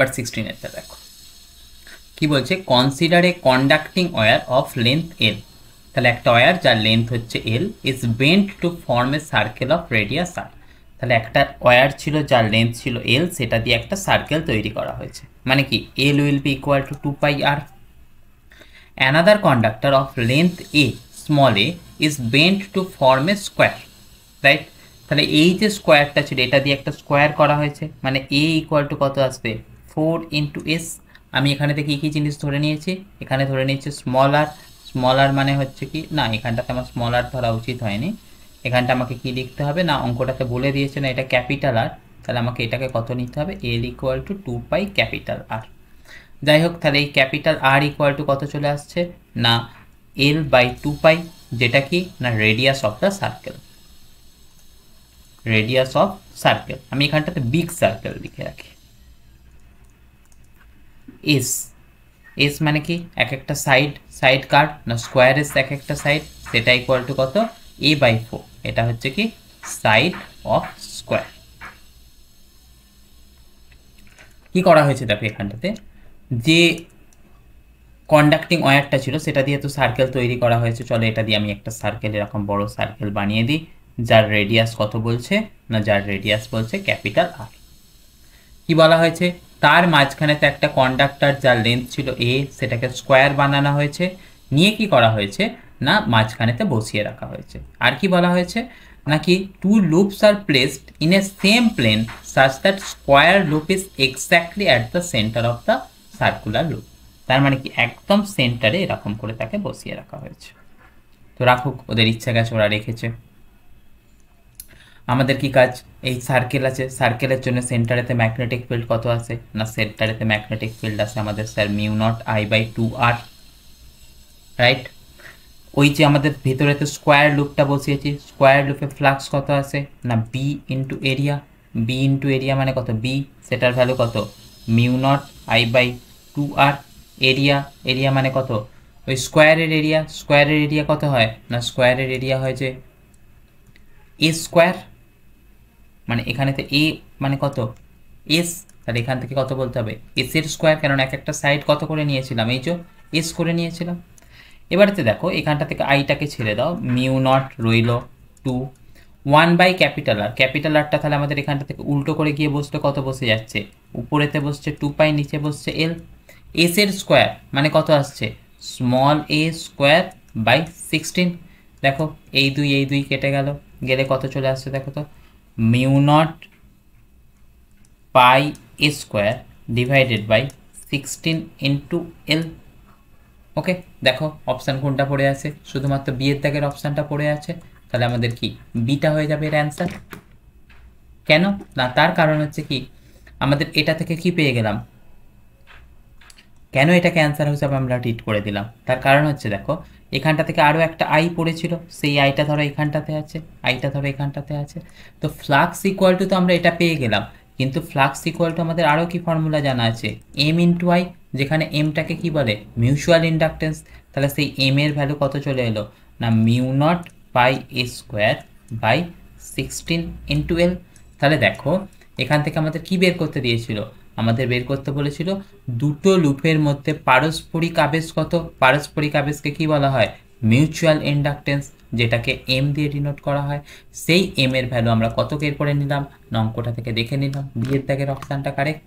Number 16 এরটা দেখো কি বলছে, consider a conducting wire of length L. তাহলে একটা ওয়্যার যার লেন্থ হচ্ছে L is bent to form a circle of radius R. তাহলে একটা ওয়্যার ছিল যার লেন্থ ছিল এল, সেটা দিয়ে একটা সার্কেল তৈরি করা হয়েছে, মানে কি L will be equal to 2 pi R. Another conductor of length A small A is bent to form a square, right. তাহলে এই যে স্কোয়ারটা ছিল এটা দিয়ে একটা স্কোয়ার করা হয়েছে, মানে এ ইকুয়াল টু কত আসবে 4 × s। আমি এখানে থেকে কী জিনিস ধরে নিয়েছি, এখানে ধরে নিয়েছি স্মল আর। স্মল আর মানে হচ্ছে কি না, এখানটাতে আমার স্মল আর ধরা উচিত হয়নি, এখানটা আমাকে কি লিখতে হবে না, অঙ্কটাতে বলে দিয়েছে না এটা ক্যাপিটাল আর, তাহলে আমাকে এটাকে কত নিতে হবে, L equal to 2 pi capital R. যাই হোক, তাহলে এই ক্যাপিটাল আর ইকুয়াল টু কত চলে আসছে না L/2 পাই, যেটা কি না radius of the circle. Radius of circle আমি এখানটাতে বিগ সার্কেল লিখে রাখি। এস, এস মানে কি এক একটা সাইড, সাইড কার না স্কোয়ার এস এক একটা সাইড, সেটা ইকুয়াল টু কত A/4। এটা হচ্ছে কি সাইড অফ স্কোয়ার। কি করা হয়েছে দেখো এখানটাতে, যে কন্ডাক্টিং ওয়্যারটা ছিল সেটা দিয়ে তো সার্কেল তৈরি করা হয়েছে। চলো এটা দিয়ে আমি একটা সার্কেল এরকম বড় সার্কেল বানিয়ে দিই, যার রেডিয়াস কত বলছে না, যার রেডিয়াস বলছে ক্যাপিটাল আর। কি বলা হয়েছে, তার মাঝখানেতে একটা কন্ডাক্টর যার লেন্থ ছিল এ, সেটাকে স্কোয়ার বানানো হয়েছে, নিয়ে কি করা হয়েছে না মাঝখানেতে বসিয়ে রাখা হয়েছে। আর কি বলা হয়েছে নাকি two loops are placed in a same plane such that square loop is exactly at the centre of the circular loop. তার মানে কি একদম সেন্টারে এরকম করে তাকে বসিয়ে রাখা হয়েছে। তো রাখুক, ওদের ইচ্ছা গেছে ওরা রেখেছে। আমাদের কি কাজ, এই সার্কেল আছে, সার্কেলের জন্য সেন্টারেতে ম্যাগনেটিক ফিল্ড কত আছে না, সেন্টারেতে ম্যাগনেটিক ফিল্ড আছে আমাদের স্যার μ0I/2r, রাইট। ওই যে আমাদের ভিতরেতে স্কোয়ার লুপটা বসিয়েছি, স্কোয়ার লুপে ফ্লাক্স কত আছে না B into area. B into area মানে কত বি, সেটার ভ্যালু কত μ0I/2r। এরিয়া, এরিয়া মানে কত ওই স্কোয়ারের এরিয়া, স্কোয়ারের এরিয়া কত হয় না, স্কোয়ারের এরিয়া হয় যে এ স্কোয়ার, মানে এখানেতে এ মানে কত এস, তাহলে এখান থেকে কত বলতে হবে এস এর স্কোয়ার, কারণ এক একটা সাইড কত করে নিয়েছিলাম এই যে এস করে নিয়েছিলাম। এবারেতে দেখো এখানটা থেকে আইটাকে ছেড়ে দাও, μ0 রইল 2, 1/ক্যাপিটাল আর। ক্যাপিটাল আরটা তাহলে আমাদের এখানটা থেকে উল্টো করে গিয়ে বসলে কত বসে যাচ্ছে, উপরেতে বসছে 2 পাই, নিচে বসছে এল। এস এর স্কোয়ার মানে কত আসছে স্মল এ স্কোয়ার বাই 16। দেখো এই দুই কেটে গেল, গেলে কত চলে আসছে দেখো তো μ0 পাই এ square divided by 16 into L. ওকে, দেখো অপশান কোনটা পড়ে আছে, শুধুমাত্র বি এর দাগের অপশানটা পড়ে আছে, তাহলে আমাদের কি বিটা হয়ে যাবে এর অ্যান্সার। কেন না, তার কারণ হচ্ছে কি আমাদের এটা থেকে কি পেয়ে গেলাম, কেন এটাকে অ্যান্সার হিসাবে আমরা ট্রিট করে দিলাম, তার কারণ হচ্ছে দেখো এখানটা থেকে আরও একটা আই পড়েছিল, সেই আইটা ধরো এখানটাতে আছে, আইটা ধরো এখানটাতে আছে। তো ফ্লাক্স ইকুয়াল টু তো আমরা এটা পেয়ে গেলাম, কিন্তু ফ্লাক্স ইকুয়াল টু আমাদের আরও কি ফর্মুলা জানা আছে এম ইন্টু আই, যেখানে এমটাকে কি বলে মিউচুয়াল ইন্ডাকটেন্স। তাহলে সেই এম এর ভ্যালু কত চলে এলো না μ0 পাই এ স্কোয়ার বাই 16 ইন্টু এল। তাহলে দেখো এখান থেকে আমাদের কি বের করতে দিয়েছিল, আমাদের বের করতে বলেছিল দুটো লুপের মধ্যে পারস্পরিক আবেশ কত। পারস্পরিক আবেশকে কি বলা হয় মিউচুয়াল ইন্ডাকটেন্স, যেটাকে এম দিয়ে ডিনোট করা হয়। সেই এম এর ভ্যালু আমরা কত বের করে নিলাম, অঙ্কটা থেকে দেখে নিলাম, বিয়ের দাগের অপশানটা কারেক্ট।